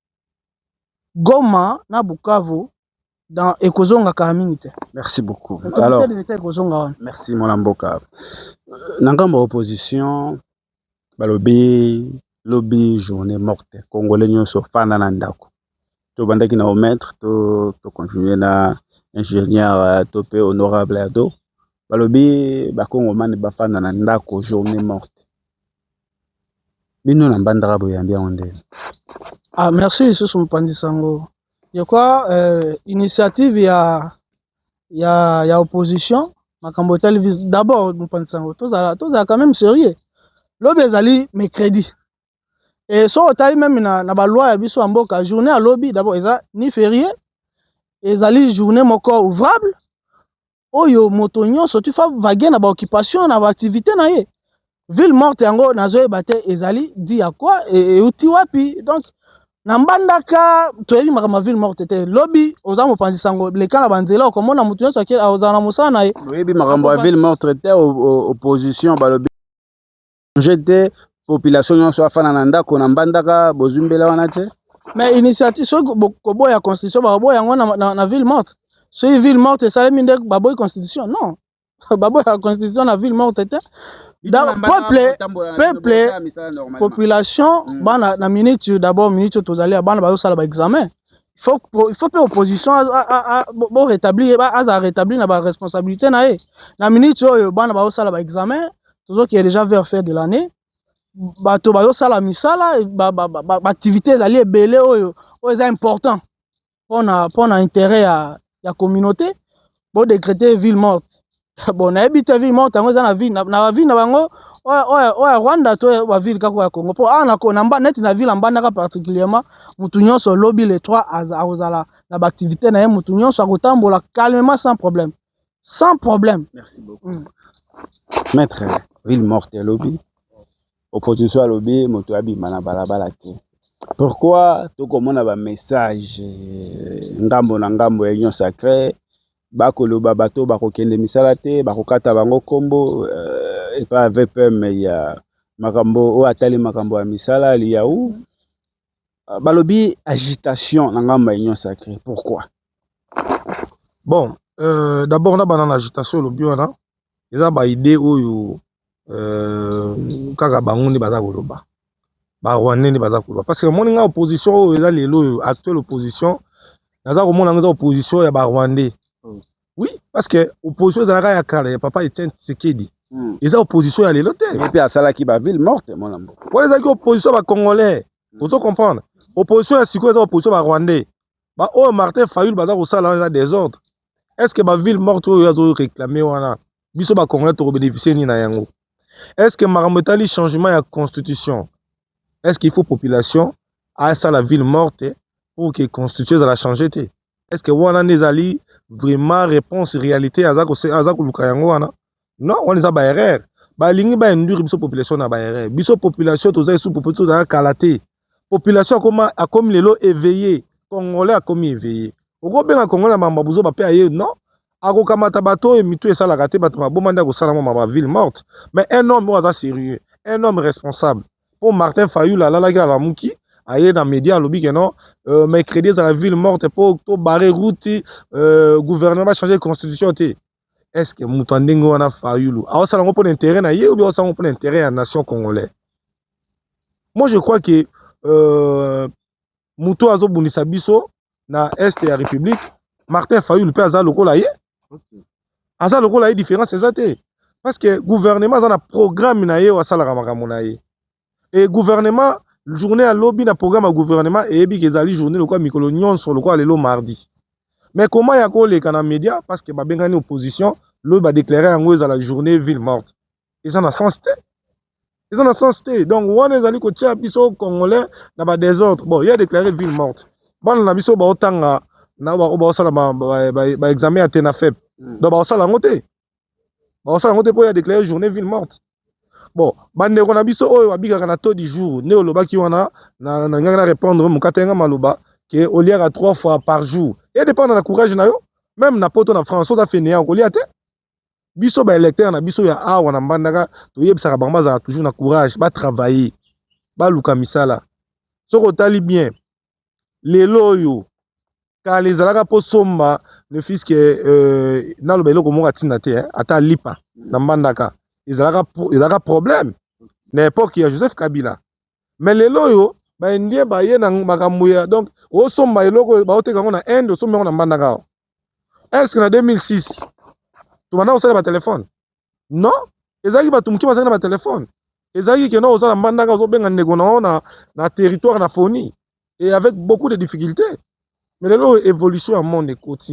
Goma na Bukavu dans ekozongaka mingi te. Merci beaucoup. Alors merci mon mboka na ngambo opposition balobi lobby journée morte congolais nyonso fanda na ndako to bandaki na maître to continuer na ingénieur to pe honorable ado balobi ba congomani bafanda na ndako journée morte bino na bandaka boyambi onde. Merci sur son pandisango. Je crois initiative ya opposition makambo télévision d'abord mon pandisango toza quand même sérieux. Lobby ezali mercredi. Et so otali même na ba loi ya biso ya mboka journée à lobby d'abord eza ni férié ezali journée moko ouvrable oyo moto nyonso tu fa vaguer na ba occupation na ba activité na ye. Ville morte yango nazoyeba te ezali di ya quoi et uti wapi donc na mbandaka toyebi makambo ville morte te lobby oza mopanzi sango lekala banzela okomona moto nyonso akeli ozala na mosala na ye. Oyebi makambo ya ville morte te opposition balobi jete population nyonso afana na ndako na mbandaka bozumbela wana te. Mais initiative so koboya constitution baboya yango na ville morte so ville morte esalemi nde baboyi constitution non baboya constitution na ville morte te peuple population bana na minute d'abord minute tozali bana bazosala ba examen il faut pe opposition bo rétablir aza rétablir na ba responsabilité na ye na minute oyo bana bazosala ba examen qui est déjà vers fin de l'année bato bazosala misala ba activité ezali ebele oyo eza important pona intérêt ya communauté bo décréter ville morte bon nayebi te ville morte yango eza na ville na ville na bango oya Rwanda to ba ville kako ya Congo po na neti na ville mbandaka particulièrement mutu nyonso lobby les 3 azala na ba activité na ye mutu nyonso akotambola calmement sans problème merci beaucoup maître ville morte ya lobby opposition à lobby moto abima na balabala te pourquoi tokomona ba message ngambo na ngambo ya union sacrée bakoloba bato bakokende misala te bakokata bango kombo et pas VPM ya makambo o atali makambo ya misala liya ou balobi agitation na ngambo ya union sacrée pourquoi bon d'abord na banana agitation lobby wana eza ba idée oyo kaka bango nde baza koloba barwandais nde baza koloba parce que moni nga opposition oyo eza lelo oyo actuelle opposition naza komona eza opposition ya barwandais oui parce que opposition ezalaka ya kala ya papa Etienne Tshisekedi eza opposition ya lelo te epi asalaki ba ville morte mona mboka wana ezalaki opposition ba congolais ozo comprendre opposition ya sikoyo eza opposition ba rwandais ba oyo Martin Fayulu baza kosala wana eza désordre est-ce que ba ville morte oyo azo réclamer wana biso ba congolais to bénéficier ni na yango est-ce que makambo etali changement ya constitution est-ce qu'il faut population à ça la ville morte pour que constitution ça la changer te est-ce que wana nezali vraiment réponse réalité aza koluka yango wana non on eza ba erreur ba lingi ba induire biso population na ba erreur biso population toza sous population za kalaté population akomi lelo éveillé congolais akomi éveillé oko benga congolais mamba buzo ba pe aye non akokamata bato et mitu esalaka te bato mabomanda kosala ma ville morte. Mais un homme oyo sérieux, un homme responsable. Pour Martin Fayulu alalaki alamuki aye na média alobi ke non mercredi à la ville morte pour to barrer route gouvernement changer constitution te. Est-ce que mutu ndenge wana Fayulu aosala ngo pour l'intérêt na ye ou bien aosala ngo pour l'intérêt ya nation congolaise? Moi je crois que mutu azobundisa biso na est ya république Martin Fayulu pe aza lokola ye. Aza lokola ye différence ezate. Parce que gouvernement aza na programme na ye wasalaka makambo na ye. Et gouvernement journée à lobby na programme à gouvernement et ebi kezali journée lokwa mikolo nyonso lokwa lelo mardi. Mais comment ya ko leka na média parce que ba bengani opposition lo ba déclarer yango za la journée ville morte. Ils en a sens té. Ils en a sens té. Donc wana ezali ko tia biso congolais na ba désordre. Bon, il a déclaré ville morte. Bon na biso ba otanga na ba osala ba examen à TENAFEP. Donc ba osala ngote. Ba osala ngote pour ya déclarer journée ville morte. Bon, bande ko na biso oyo abikaka na taux du jour, ne olobaki wana na ngaka répondre mukatenga maloba que au lieu à 3 fois par jour. Et dépend de la courage na yo, même na poto na France oza fainéant ko liate. Biso ba électeur na biso ya awa na mbandaka to yebisaka bango za toujours na courage, ba travailler, ba luka misala. Soko tali bien. Lelo yo ka les alaka po somba le fils que na lo belo ko mo katina te ata lipa na mbandaka. Ils ont un problème. N'importe qui a Joseph Kabila. Mais les loyaux, bah indien bah yé na makamouya. Donc au sommet loko bah ote kango na Inde, au sommet on a mandaka. Est-ce que en 2006, tu m'as dit au téléphone? Non. Ezaki bah tu m'ki m'as dit téléphone. Ezaki que non, on a mandaka au ben na territoire na foni et avec beaucoup de difficultés. Mais les loyaux évolution en monde écoute,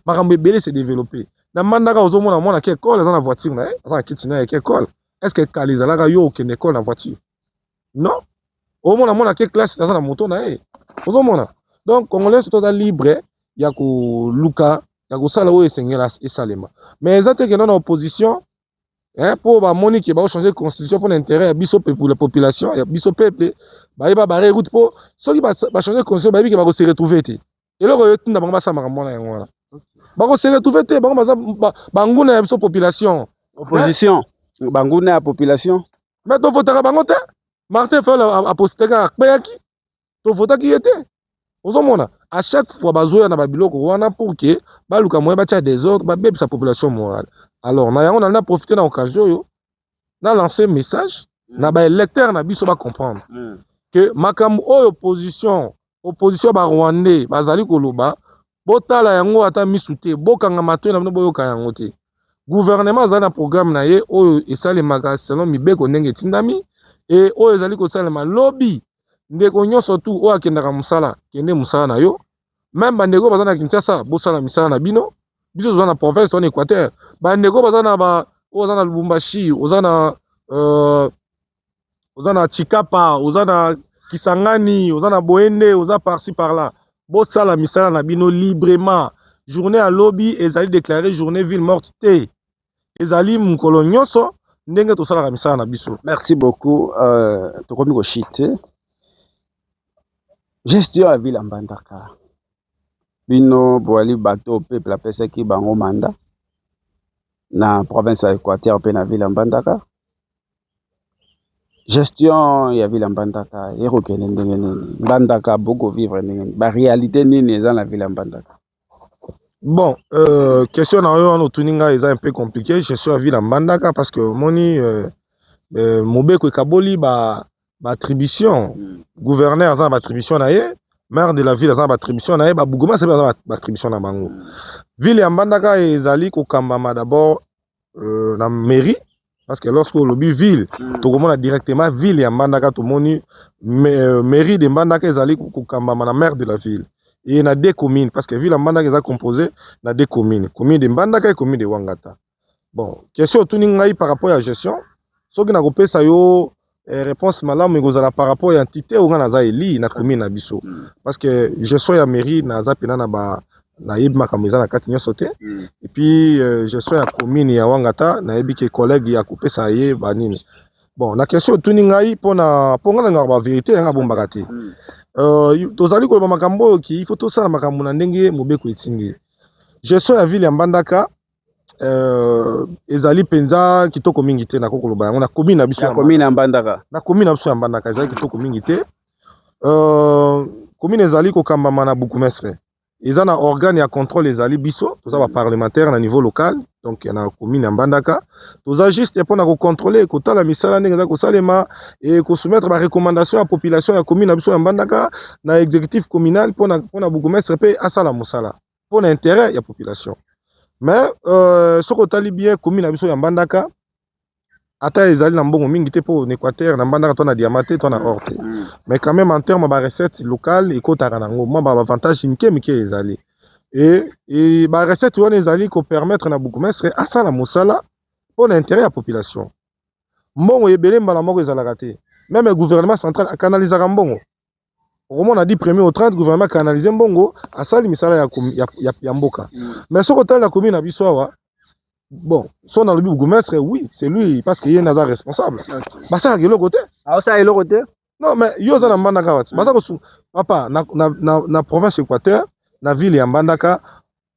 makambi belé s'est développé. Na mandaka ozomona mona ke école dans la voiture na za kitina ke école est-ce que kalizalaka yo ke école na voiture non omona mona ke classe dans la moto na ozomona donc congolais sont libre ya ko luka ya ko sala o esengela esalema mais ezate ke non opposition pour ba monique ba changer constitution pour l'intérêt biso pour la population ya biso peuple ba ba barrer route pour ceux qui ba changer constitution ba bi ke ba ko se retrouver te et là ko tunda bango ba sama mona yango wana bako se retrouver te banguna ya biso population opposition banguna ya population mais to votaka bango te Martin Fayulu a posteka akpeyaki to votaki ye te ozomona à chaque fois bazoya na babiloko wana pour que baluka moyen batia désordre babebisa population morale alors na yango na profiter na occasion oyo na lancer message na baélecteur na biso ba comprendre que makambo oyo opposition ba rwandais bazali koloba botala yango ata misute bokanga matoi na bino boyoka yango te gouvernement azali na programme na ye oyo esalemaka selon mibeko ndenge etindami e oyo ezali kosalema lobi ndeko nyonso tu oyo akendaka mosala kende mosala na yo même bandeko baza na Kinshasa bosala misala na bino biso toza na province wana Équateur bandeko baza na oyo oza na Lubumbashi oza na Chikapa oza na Kisangani oza na Boende oza par-ci par-là bosala misala na bino librement journée à lobby ezali déclaré journée ville morte te ezali mukolo nyonso ndenge tosala misala na biso. Merci beaucoup tokomi ko shite gestion ya ville Mbandaka bino boali bato peuple apesaki bango mandat na province ya Équateur pe na ville Mbandaka gestion ya ville Mbandaka erokene ndenge nini Mbandaka boko vivre ndenge ba réalité nini eza na ville Mbandaka. Bon question na yo on tuninga eza un peu compliqué gestion ya ville Mbandaka parce que moni mobeko ekaboli ba attribution gouverneur za ba attribution na ye maire de la ville za ba attribution na ye ba buguma c'est ba attribution na bango ville ya Mbandaka ezali kokambama d'abord na mairie. Parce que lorsque le ville, tout le monde directement ville et Mbandaka tout le monde mairie de Mbandaka ezali kokambama na maire de la ville. Et il y a deux communes parce que ville Mbandaka est composée de deux communes, commune de Mbandaka et commune de Wangata. Bon, question tout ningai par rapport à la gestion. Ce qui n'a pas ça yo réponse malamu ngozala par rapport à entité ou na za eli na commune na biso. Parce que gestion ya mairie na za pena na ba na yeb makameza na kati nyonso te et puis gestion ya commune ya Wangata na yebi ke collègue ya kopesa ye ba nini bon na question tuni ngai pona ponga na ba vérité nga bombaka te tozali ko ba makambo ki il faut to sala makambo na ndenge mobeko etingi gestion ya ville ya Mbandaka ezali penza kitoko mingi te na kokoloba yango na commune na biso ya commune ya Mbandaka. Na commune na biso ya Mbandaka ezali kitoko mingi te. Commune ezali kokambama na bourgmestre. Eza na organe ya contrôle ezali biso, toza ba parlementaire na niveau local, donc na commune ya Mbandaka. Toza juste pour na ko contrôler kotala misala ndenge za ko salema et ko soumettre ba recommandation à population ya commune na biso ya Mbandaka na exécutif communal pour na bourgmestre pe asala musala pour l'intérêt ya population. Mais ce que tali bien commune na biso ya Mbandaka ata ezali na mbongo mingi te pour Équateur na Mbandaka to na diamante to na orte. Mais quand même en termes de recettes locales et kotaka nango moi ba avantage mike ezali. Et ba recette wana ezali ko permettre na bourgmestre asala musala pour l'intérêt ya population. Mbongo ebele mbala moko ezalaka te. Même le gouvernement central a canalisé mbongo. Au moins on a dit premier au 30 gouvernement canalisé mbongo asali misala ya mboka. Mais ce que la commune na biso awa bon, son dans le bourgmestre, oui, c'est lui, parce qu'il est un responsable. Bah ça, il est l'autre côté. Ah, ça, il est l'autre côté. Non, mais il y a un Mbandaka. Bah ça, papa, na province Équateur, na ville ya Mbandaka,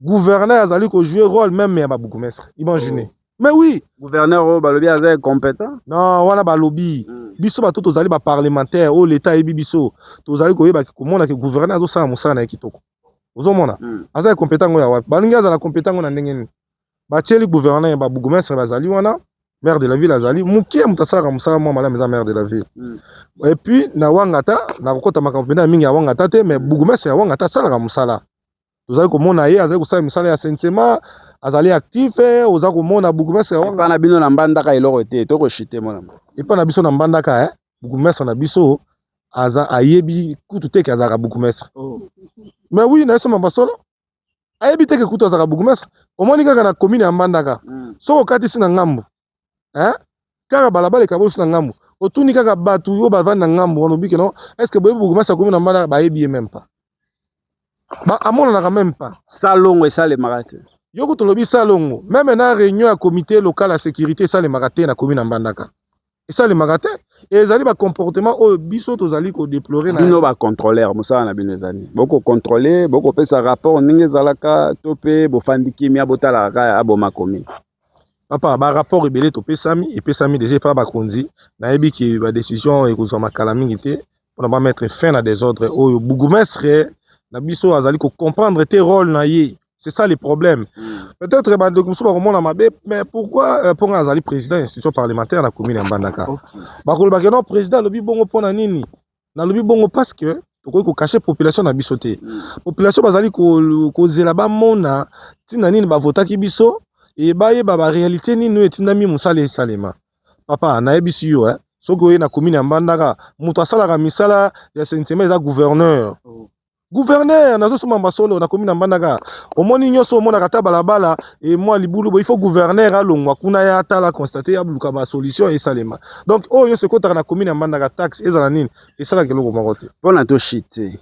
gouverneur a joué rôle même mais à bourgmestre. Imaginez. Mais oui. Gouverneur, balobi est compétent. Non, wana balobi. Biso ba tout ozali ba parlementaire, oh l'état ebi biso. Tozali ko yeba ko mona ke gouverneur zo sa musana na kitoko. Ozomona. Azali compétent ngo ya wa. Balinga za la compétent ngo na ndenge. Bacheli gouverneur ba bourgmestre bazali wana maire de la ville azali mukie mutasaka musala mwa mala meza maire de la ville. Et puis na wangata na kokota makampena mingi ya wangata te mais bourgmestre ya wangata sala musala. Tozali komona ye azali kosala musala ya sentiment azali actif oza komona bourgmestre ya wangata na bino na Mbandaka eloko te to ko chiter mona. Et pas na biso na Mbandaka bourgmestre na biso aza ayebi kutu te kazaka bourgmestre. Mais oui na soma basolo ayebi te ke kutu azaka bourgmestre. Omoni kaka na commune ya Mbandaka. Soko katisi na ngambo. Kaka balabala kabosu na ngambo. Otuni kaka batu yo bavanda na ngambo olobi ke non. Est-ce que boyebi bourgmestre commune na Mbandaka bayebi même pas. Ba amona na même pas. Salongo et ça les marate. Yo ko tolobi salongo. Même na réunion ya comité local à sécurité ça les marate na commune na Mbandaka. Et ça les marate et ezali ba comportement o biso tozali ko déplorer na bino ba contrôleur musala na bino ezali. Boko contrôler, boko pesa rapport ninge zalaka topé bo fandiki mi abotala ka aboma komi. Papa ba rapport ebele to pesami et pesami déjà pas ba konzi na yebi ki ba décision e kozoma kala mingi te pour pas mettre fin à des ordres o bourgmestre na biso azali ko comprendre tes rôles na ye. C'est ça le problème. Peut-être ba de muso ba komona mabe mais pourquoi pour azali président institution parlementaire na commune ya Mbandaka. Ba ko ba non président lobi bongo pona nini? Na lobi bongo parce que ko cacher population na biso te. Population bazali ko zela ba mona tina nini ba votaki biso et ba ye ba réalité nini etindami musala salema. Papa na yebisi yo soko ye na commune ya Mbandaka muto asala misala ya sentiment za gouverneur. Gouverneur nazo soma basolo na commune na Mbandaka omoni nyoso omona kata balabala et moi libulu il faut gouverneur alongwa kuna ya tala constater ya buluka ba solution et salema. Donc oh yo se kota na commune na Mbandaka taxe ezala nini et ça keloko makote pona to shite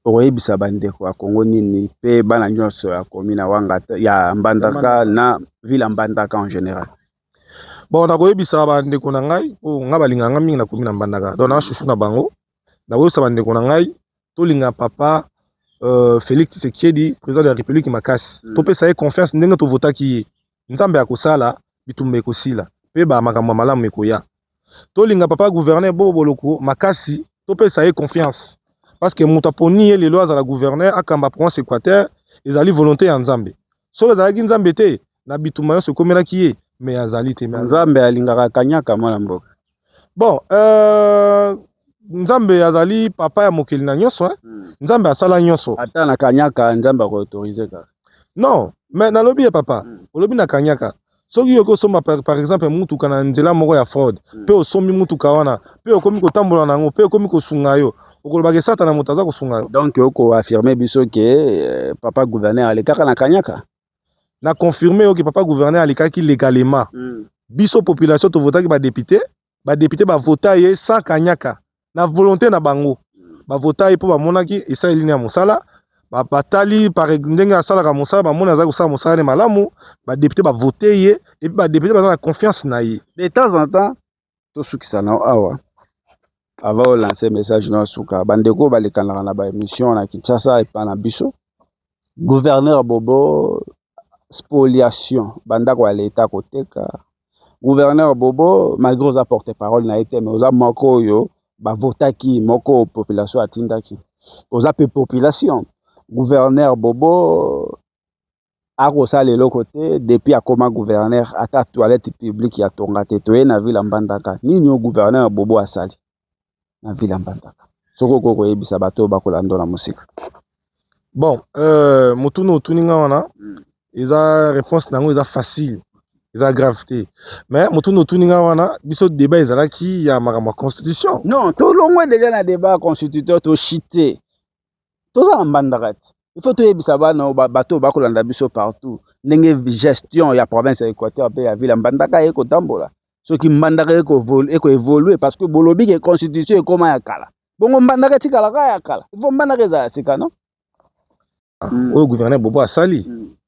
oyebisa bandeko ya Kongo nini pe bana nyoso ya commune na Wangata ya Mbandaka na ville Mbandaka en général. Bon na koyebisa bandeko na ngai o nga balinganga mingi na commune na Mbandaka donc na chouchou na bango na koyebisa bandeko na ngai tolinga papa Félix Tshisekedi président de la République makasi topesa ye confiance ndenge to votaki nzambe ya kosala bitumba ekosila pe ba makambo malamu ekoya tolinga papa gouverneur Boloko makasi topesa ye confiance parce que muta poni ye lelo azala gouverneur akamba province Équateur ezali volonté ya nzambe so ezalaki nzambe te na bitumba nyonso ekomelaki ye mais azali te nzambe alingaka kanyaka mwana mboka bon nzambe azali papa ya mokeli na nyonso nzambe asala nyonso ata na kanyaka nzambe akoautorize ka non mais nalobi ya papa olobi na kanyaka soki yoki osomba par exemple mutuka na nzela moko ya fraude pe osombi mutuka wana pe okomi kotambola nango pe okomi kosunga yo okolobaka esata na moto aza kosunga yo donc oko affirmer biso ke papa gouverneur alekaka na kanyaka na confirmer yoki papa gouverneur alekaki légalement biso population tovotaki badepute bavota ye sans kanyaka na volonté na bango bavota ye mpo bamonaki esaleli ya mosala batali par ndenge asalaka mosala bamoni aza kosala mosala ne malamu badepute bavote ye et puis badepute baza na confiance na ye de temps en temps tosukisa na awa avant de lancer message na suka bandeko balekanaka na ba émission na Kinshasa et pas na biso Gouverneur Bobo, spoliation, banda kwa l'État koteka. Gouverneur Bobo, malgré aux porte-parole n'a été, mais aux moko yo, vota qui, moko population atinda qui. Aux population. Gouverneur Bobo, a rosale le côté, depuis à comment gouverneur, à ta toilette publique, ya tongate, toye na ville en bandaka. Ni no gouverneur Bobo a sali. Na ville en bandaka. Soko koko yebisa bato bakolando na musique. Bon, motuno tuninga wana, eza réponse nango eza facile, eza gravité. Mais motuno tuninga wana, biso débat ezalaki ya makambo constitution. Non, tout le monde déjà na débat constituteur to chité. Tout ça en bandarat. Il faut tout yebisa bana bato bakolanda biso partout. Ndenge gestion ya province ya Équateur pe ya ville en bandaka eko tambola. Ce qui mbandaka eko évoluer parce que bolobi ke constitution ekoma ya kala. Bongo mbandaka tikala ka ya kala. Il faut mbandaka za sika non? Oyo gouverneur Bobo asali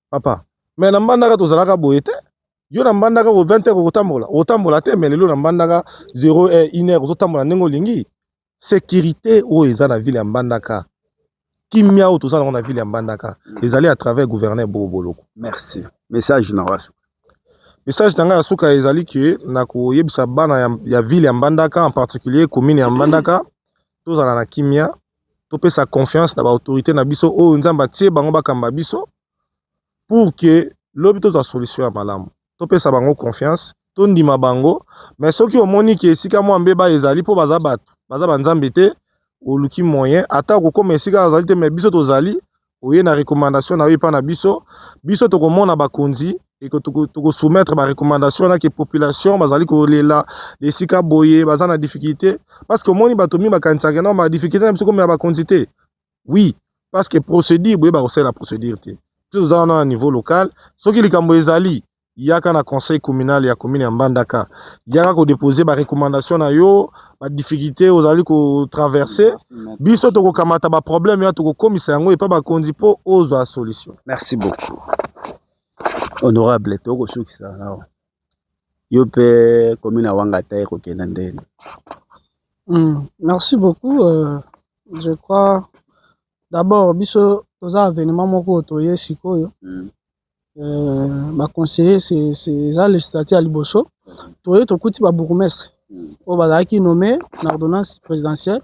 papa mais na mbandaka tozalaka boye te yo na mbandaka ko 20 heures otambola te mais lelo na mbandaka 0 heure 1 heure otambola ndenge olingi sécurité oyo eza na ville ya mbandaka kimia oyo tozala na ville ya mbandaka ezali à travers gouverneur Bobo Boloko. Merci. Message na wasu. Message nanga ya suka ezali ke na koyebisa bana ya ville ya mbandaka en particulier commune ya mbandaka tozala na kimia topesa confiance na ba autorité na biso oyo nzamba tie bango bakamba biso pour que lobi tozwa solution ya malamu topesa bango confiance tondima bango mais soki omoni ke esika mwa mbeba ezali po baza bato baza banzambe te oluki moyen ata kokoma esika azali te mais biso tozali oye na recommandation na oyo epa na biso tokomona bakonzi eko tokosoumettre ba recommandation na ke population bazali kolela esika boye baza na difficulté parce que omoni bato mi bakanisaka na ba difficulté na biso comme ya bakonzi te oui parce que procédure boye bakosala procédure te tozala na niveau local soki likambo ezali yaka na conseil communal ya commune ya Mbandaka yaka ko déposer ba recommandation na yo ba difficulté ozali ko traverser biso toko kamata ba problème ya toko komisa yango et pas ba konzi po ozwa solution. Merci beaucoup. Honorable toko sukisa nao. Yo pe commune Wangata ko kenda ndeni. Merci beaucoup. Je crois d'abord biso toza avènement moko toye sikoyo. Ba conseiller c'est ça le statut à liboso. Toye tokuti ba bourgmestre. O bazaki nommé na ordonnance présidentielle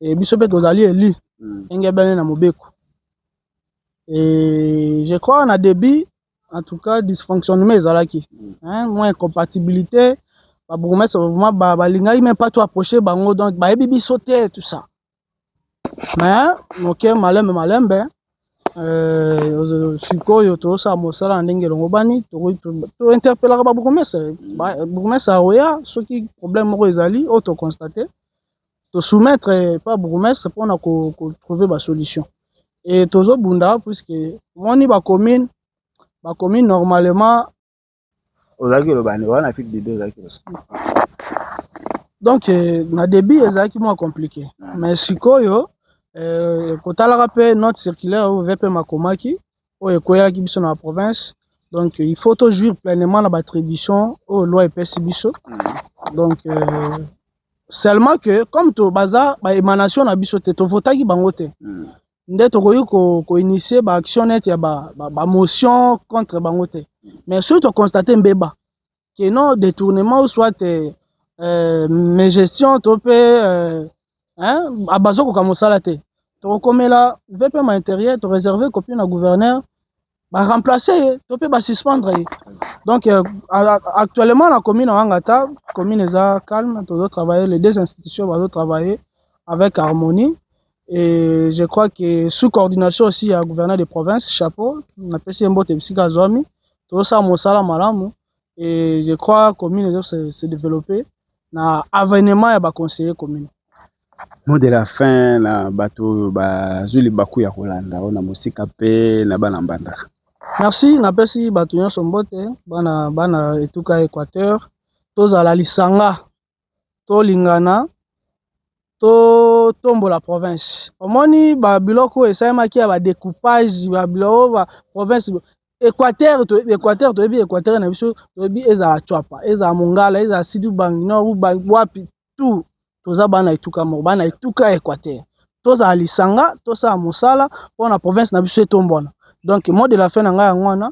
et biso pe tozali élu engebele na mobeko. Et je crois on a débit en tout cas dysfonctionnement ezalaki. Moins incompatibilité ba bourgmestre vraiment ba lingai même pas tout approcher bango donc ba yebi biso te tout ça. Mais OK malembe sikoyo tosa mosala ndenge longo bani to interpeller ba bourgmestre aoya soki problème moko ezali auto constater to soumettre pas bourgmestre pour na ko trouver ba solution et tozo bunda puisque moni ba commune normalement ozaki lo bani wana fit de deux zaki. Donc na débit ezaki moins compliqué mais sikoyo kotalaka pe note circulaire ou VP makomaki o ekoyaki biso na province donc il faut to jouir pleinement la attribution au loi epesi biso donc seulement que comme to baza ba émanation na biso te to votaki bango te nde to koyi ko initier ba action net ya ba motion contre bango te mais surtout constater mbeba que non détournement ou soit mes gestion to pe abazo ko mosala te to komela VP ma intérieur to réserver copie na gouverneur ba remplacer to pe ba suspendre donc actuellement la commune Wangata commune est calme to doit travailler les deux institutions doivent travailler avec harmonie et je crois que sous coordination aussi à gouverneur de province chapeau na pesi mbote bisika zomi to sa mosala malamu et je crois commune se développer na avènement ya ba conseiller commune. Mot de la fin na bato ba zuli baku ya Kolanda ona musika pe na bana Mbandaka. Merci na pesi bato nyonso mbote bana etuka Équateur tozala lisanga to lingana to tombo la province. Omoni ba biloko esaimaki ya ba découpage ba biloko ba province Équateur to Équateur na biso to bi eza chwapa eza mongala eza sidu bangi no wapi tout toza bana etuka mo bana etuka Équateur toza lisanga tosa mosala pour na province na biso etombona donc mot de la fin na ngai yango wana